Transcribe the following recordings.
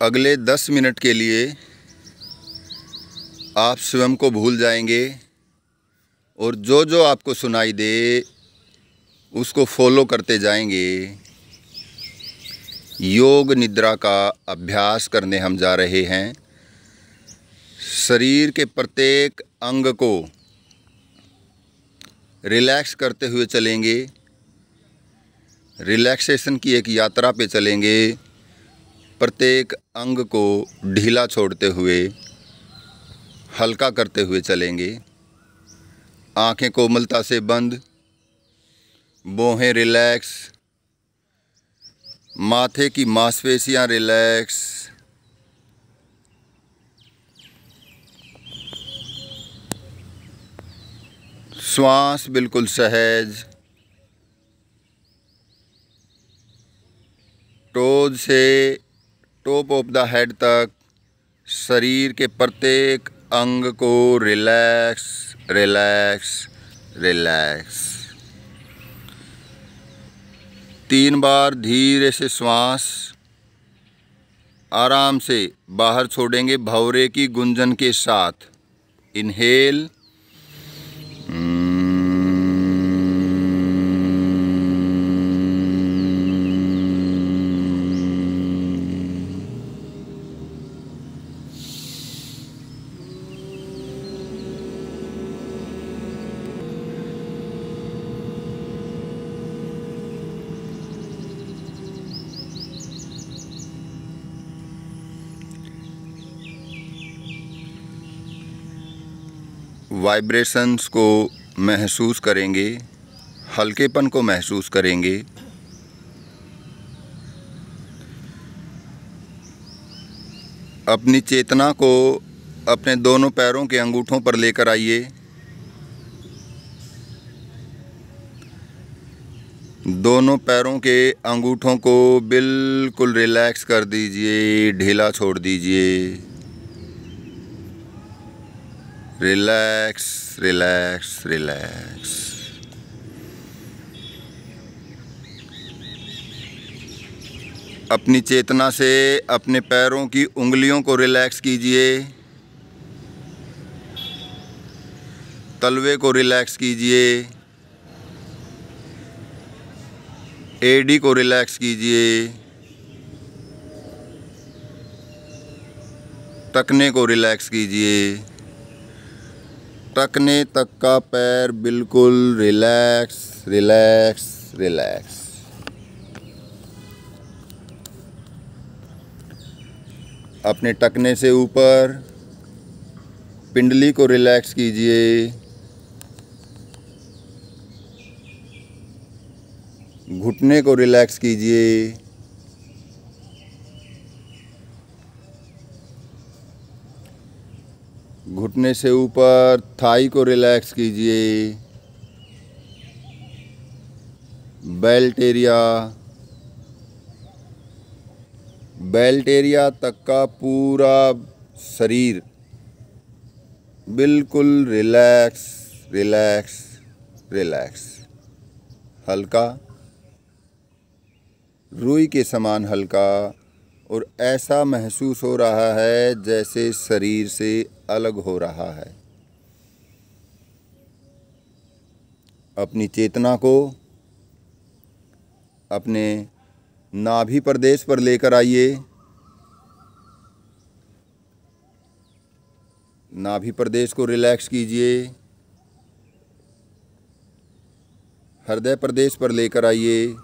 अगले 10 मिनट के लिए आप स्वयं को भूल जाएंगे और जो जो आपको सुनाई दे उसको फॉलो करते जाएंगे। योग निद्रा का अभ्यास करने हम जा रहे हैं। शरीर के प्रत्येक अंग को रिलैक्स करते हुए चलेंगे। रिलैक्सेशन की एक यात्रा पे चलेंगे। प्रत्येक अंग को ढीला छोड़ते हुए, हल्का करते हुए चलेंगे। आंखें कोमलता से बंद, भौहें रिलैक्स, माथे की मांसपेशियां रिलैक्स। श्वास बिल्कुल सहज। टोज से टॉप ऑफ द हेड तक शरीर के प्रत्येक अंग को रिलैक्स रिलैक्स रिलैक्स। 3 बार धीरे से श्वास आराम से बाहर छोड़ेंगे भंवरे की गुंजन के साथ। इनहेल, वाइब्रेशंस को महसूस करेंगे, हल्केपन को महसूस करेंगे। अपनी चेतना को अपने दोनों पैरों के अंगूठों पर लेकर आइए। दोनों पैरों के अंगूठों को बिल्कुल रिलैक्स कर दीजिए, ढीला छोड़ दीजिए। Relax relax relax. अपनी चेतना से अपने पैरों की उंगलियों को रिलैक्स कीजिए। तलवे को रिलैक्स कीजिए। एडी को रिलैक्स कीजिए। टखने को रिलैक्स कीजिए। टखने तक का पैर बिल्कुल रिलैक्स रिलैक्स रिलैक्स। अपने टखने से ऊपर पिंडली को रिलैक्स कीजिए। घुटने को रिलैक्स कीजिए। घुटने से ऊपर थाई को रिलैक्स कीजिए। बेल्ट एरिया, बेल्ट एरिया तक का पूरा शरीर बिल्कुल रिलैक्स रिलैक्स रिलैक्स। हल्का, रुई के समान हल्का, और ऐसा महसूस हो रहा है जैसे शरीर से अलग हो रहा है। अपनी चेतना को अपने नाभि प्रदेश पर लेकर आइए। नाभि प्रदेश को रिलैक्स कीजिए। हृदय प्रदेश पर लेकर आइए।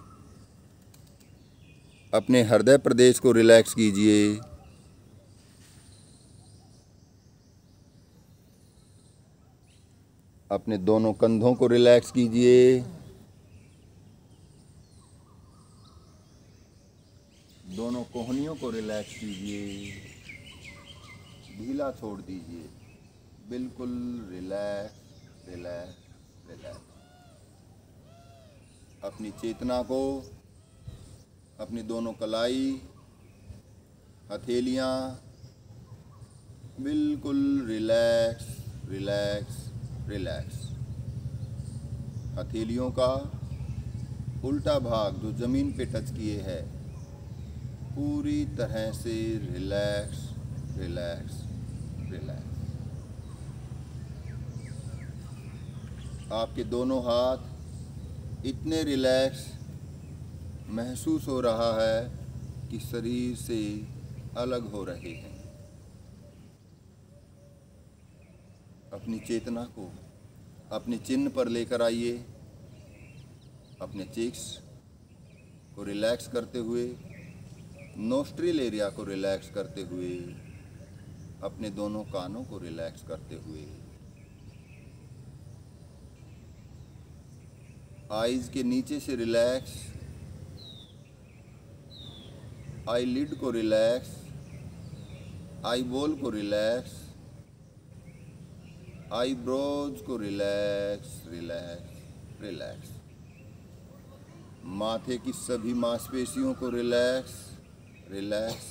अपने हृदय प्रदेश को रिलैक्स कीजिए। अपने दोनों कंधों को रिलैक्स कीजिए। दोनों कोहनियों को रिलैक्स कीजिए। ढीला छोड़ दीजिए। बिल्कुल रिलैक्स रिलैक्स रिलैक्स। अपनी चेतना को अपनी दोनों कलाई, हथेलियाँ बिल्कुल रिलैक्स रिलैक्स रिलैक्स। हथेलियों का उल्टा भाग जो ज़मीन पे टच किए है पूरी तरह से रिलैक्स रिलैक्स रिलैक्स। आपके दोनों हाथ इतने रिलैक्स महसूस हो रहा है कि शरीर से अलग हो रहे हैं। अपनी चेतना को अपने चिन्ह पर लेकर आइए। अपने चेक्स को रिलैक्स करते हुए, नोस्ट्रिल एरिया को रिलैक्स करते हुए, अपने दोनों कानों को रिलैक्स करते हुए, आईज के नीचे से रिलैक्स, आई लिड को रिलैक्स, आई बॉल को रिलैक्स, आई ब्रोज को रिलैक्स रिलैक्स रिलैक्स। माथे की सभी मांसपेशियों को रिलैक्स रिलैक्स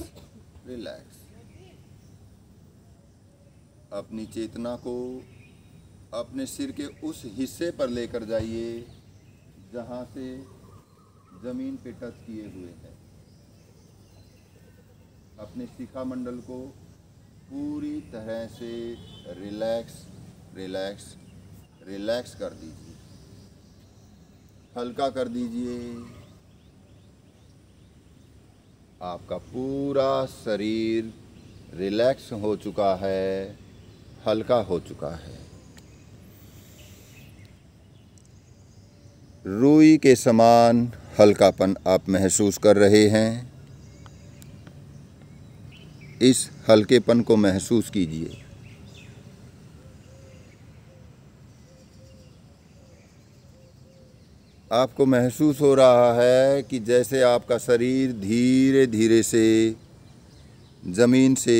रिलैक्स। अपनी चेतना को अपने सिर के उस हिस्से पर लेकर जाइए जहाँ से जमीन पे टच किए हुए हैं। अपने शिखा मंडल को पूरी तरह से रिलैक्स रिलैक्स रिलैक्स कर दीजिए, हल्का कर दीजिए। आपका पूरा शरीर रिलैक्स हो चुका है, हल्का हो चुका है। रुई के समान हल्कापन आप महसूस कर रहे हैं। इस हल्केपन को महसूस कीजिए। आपको महसूस हो रहा है कि जैसे आपका शरीर धीरे धीरे से ज़मीन से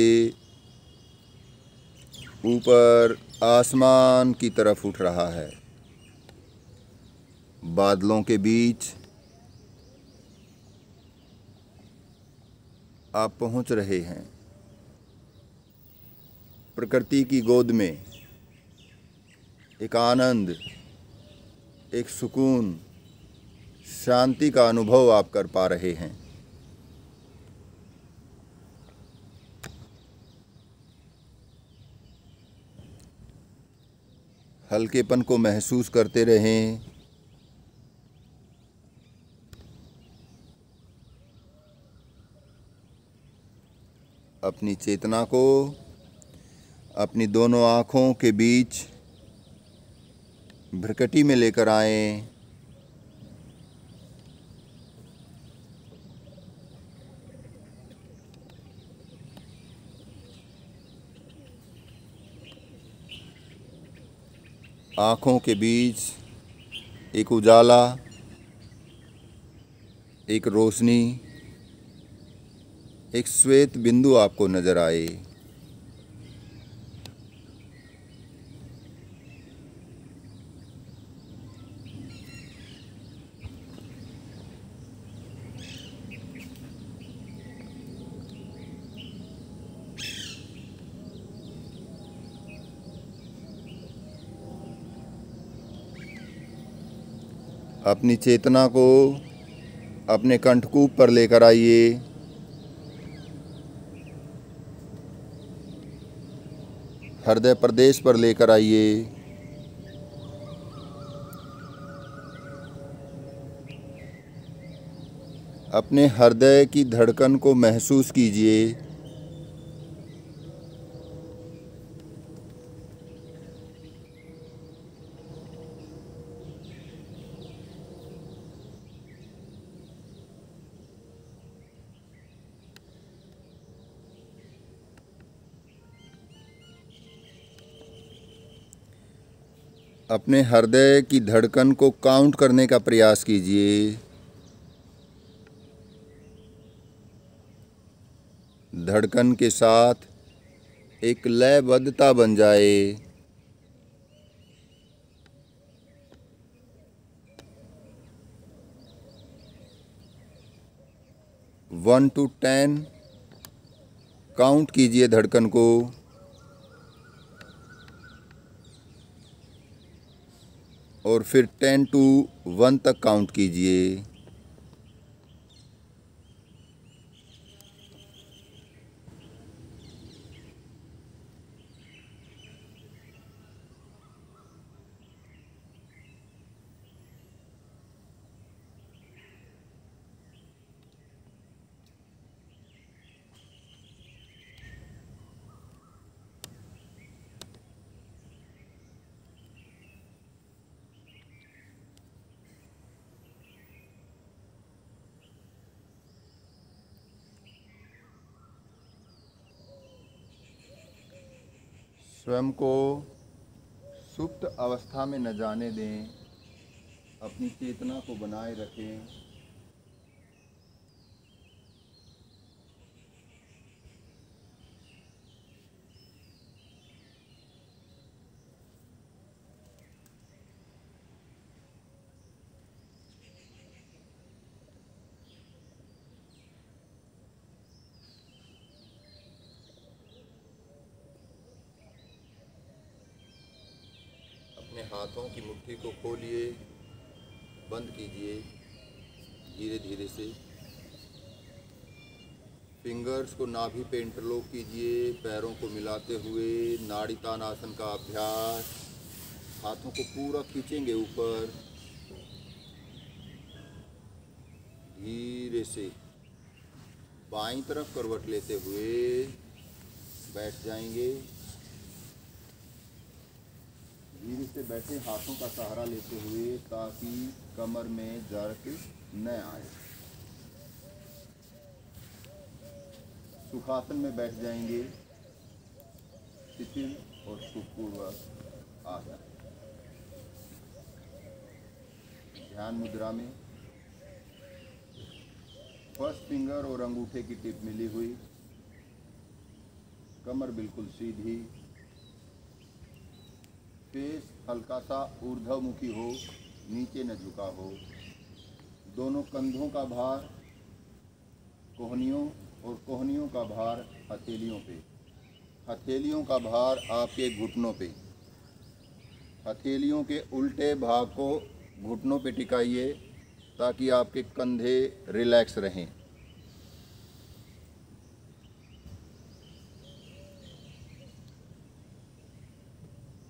ऊपर आसमान की तरफ उठ रहा है। बादलों के बीच आप पहुंच रहे हैं। प्रकृति की गोद में एक आनंद, एक सुकून, शांति का अनुभव आप कर पा रहे हैं। हल्केपन को महसूस करते रहें। अपनी चेतना को अपनी दोनों आँखों के बीच भ्रकटी में लेकर आएं। आँखों के बीच एक उजाला, एक रोशनी, एक श्वेत बिंदु आपको नजर आए। अपनी चेतना को अपने कंठकूप पर लेकर आइए। हृदय प्रदेश पर लेकर आइए। अपने हृदय की धड़कन को महसूस कीजिए। अपने हृदय की धड़कन को काउंट करने का प्रयास कीजिए। धड़कन के साथ एक लयबद्धता बन जाए। 1 to 10 काउंट कीजिए धड़कन को। और फिर 10 to 1 तक काउंट कीजिए। स्वयं को सुप्त अवस्था में न जाने दें, अपनी चेतना को बनाए रखें। अपने हाथों की मुट्ठी को खोलिए, बंद कीजिए धीरे धीरे से। फिंगर्स को नाभि पे इंटरलॉक कीजिए, पैरों को मिलाते हुए नाड़ी तानासन का अभ्यास। हाथों को पूरा खींचेंगे ऊपर, धीरे से बाईं तरफ करवट लेते हुए बैठ जाएंगे। धीरे से बैठे, हाथों का सहारा लेते हुए, ताकि कमर में जर्क न आए। सुखासन में बैठ जाएंगे, शिथिल और सुखपूर्वक आसन। ध्यान मुद्रा में फर्स्ट फिंगर और अंगूठे की टिप मिली हुई, कमर बिल्कुल सीधी, फेस हल्का सा ऊर्ध्वमुखी हो, नीचे न झुका हो। दोनों कंधों का भार कोहनियों और कोहनियों का भार हथेलियों पे, हथेलियों का भार आपके घुटनों पे। हथेलियों के उल्टे भाग को घुटनों पे टिकाइए, ताकि आपके कंधे रिलैक्स रहें।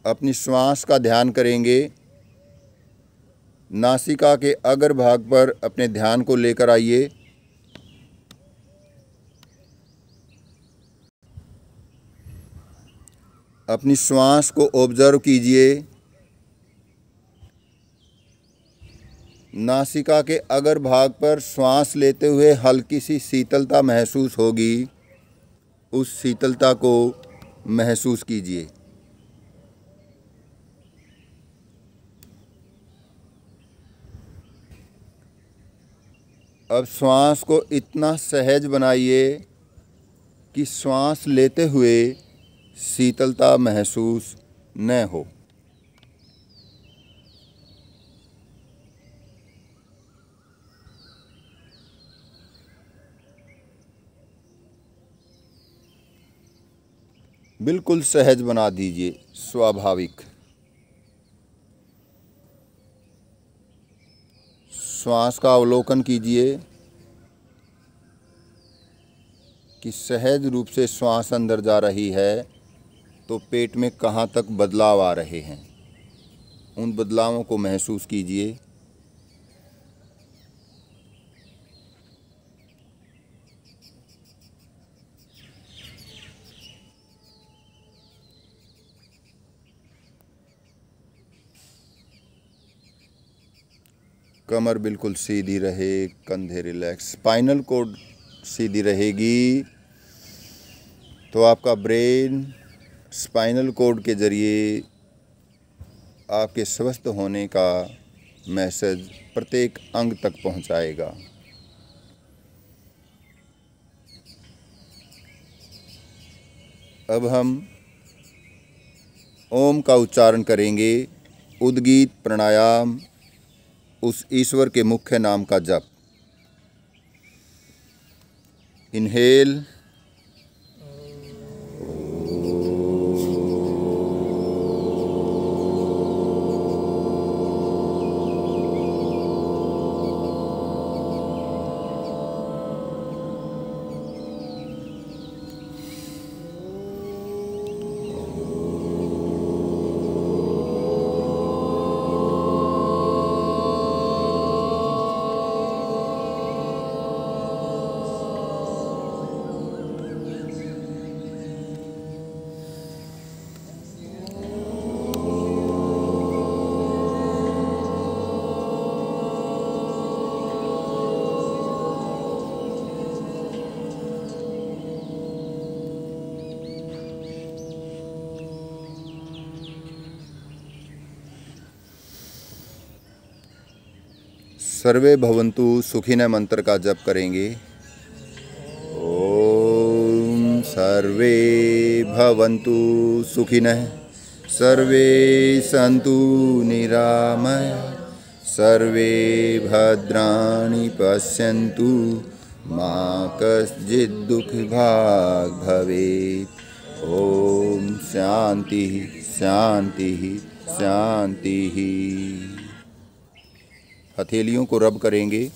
अपनी श्वास का ध्यान करेंगे। नासिका के अग्र भाग पर अपने ध्यान को लेकर आइए। अपनी श्वास को ऑब्जर्व कीजिए। नासिका के अग्र भाग पर श्वास लेते हुए हल्की सी शीतलता महसूस होगी। उस शीतलता को महसूस कीजिए। अब श्वास को इतना सहज बनाइए कि श्वास लेते हुए शीतलता महसूस न हो। बिल्कुल सहज बना दीजिए, स्वाभाविक। श्वास का अवलोकन कीजिए कि सहज रूप से श्वास अंदर जा रही है तो पेट में कहाँ तक बदलाव आ रहे हैं, उन बदलावों को महसूस कीजिए। कमर बिल्कुल सीधी रहे, कंधे रिलैक्स, स्पाइनल कॉर्ड सीधी रहेगी तो आपका ब्रेन स्पाइनल कॉर्ड के ज़रिए आपके स्वस्थ होने का मैसेज प्रत्येक अंग तक पहुंचाएगा। अब हम ओम का उच्चारण करेंगे। उद्गीत प्राणायाम, उस ईश्वर के मुख्य नाम का जप। इनहेल, सर्वे भवन्तु सुखिनः मंत्र का जप करेंगे। ओम सर्वे भवन्तु सुखिनः, सर्वे सन्तु निरामयाः, सर्वे भद्राणि पश्यन्तु, मा कश्चित् दुःखभाग् भवेत्। ओम शांति शांति शांति। हथेलियों को रब करेंगे।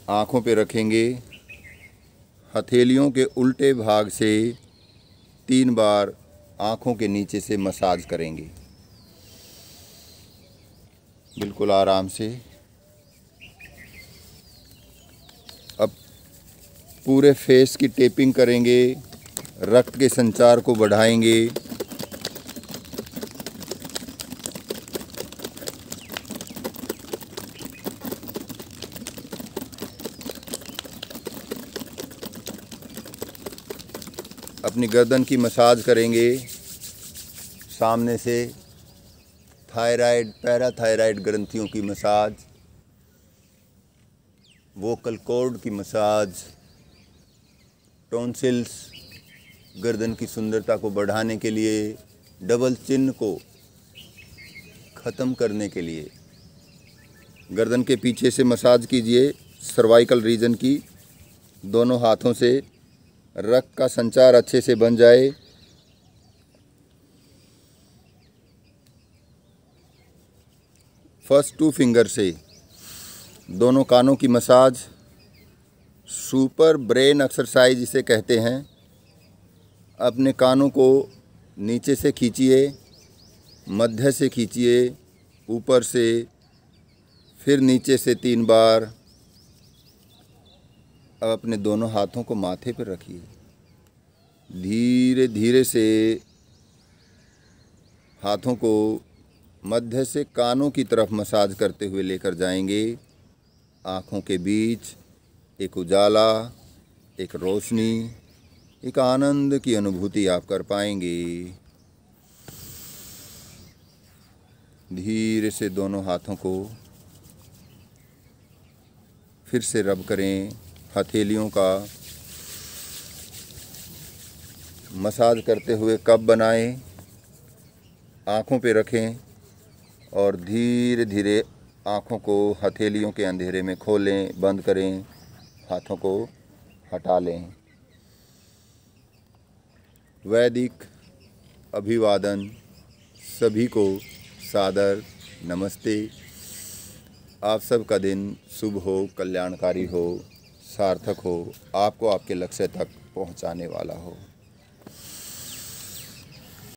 आँखों पे रखेंगे। हथेलियों के उल्टे भाग से 3 बार आँखों के नीचे से मसाज करेंगे, बिल्कुल आराम से। अब पूरे फेस की टेपिंग करेंगे, रक्त के संचार को बढ़ाएंगे। अपनी गर्दन की मसाज करेंगे सामने से। थायराइड, पैराथायराइड ग्रंथियों की मसाज, वोकल कॉर्ड की मसाज, टॉन्सिल्स, गर्दन की सुंदरता को बढ़ाने के लिए, डबल चिन को ख़त्म करने के लिए। गर्दन के पीछे से मसाज कीजिए, सर्वाइकल रीजन की, दोनों हाथों से। रक्त का संचार अच्छे से बन जाए। फर्स्ट 2 फिंगर से दोनों कानों की मसाज, सुपर ब्रेन एक्सरसाइज इसे कहते हैं। अपने कानों को नीचे से खींचिए, मध्य से खींचिए, ऊपर से, फिर नीचे से 3 बार। अब अपने दोनों हाथों को माथे पर रखिए। धीरे धीरे से हाथों को मध्य से कानों की तरफ मसाज करते हुए लेकर जाएंगे। आँखों के बीच एक उजाला, एक रोशनी, एक आनंद की अनुभूति आप कर पाएंगे। धीरे से दोनों हाथों को फिर से रब करें। हथेलियों का मसाज करते हुए कप बनाएं, आँखों पे रखें और धीरे धीरे आँखों को हथेलियों के अंधेरे में खोलें, बंद करें, हाथों को हटा लें। वैदिक अभिवादन सभी को सादर नमस्ते। आप सबका दिन शुभ हो, कल्याणकारी हो, सार्थक हो, आपको आपके लक्ष्य तक पहुंचाने वाला हो।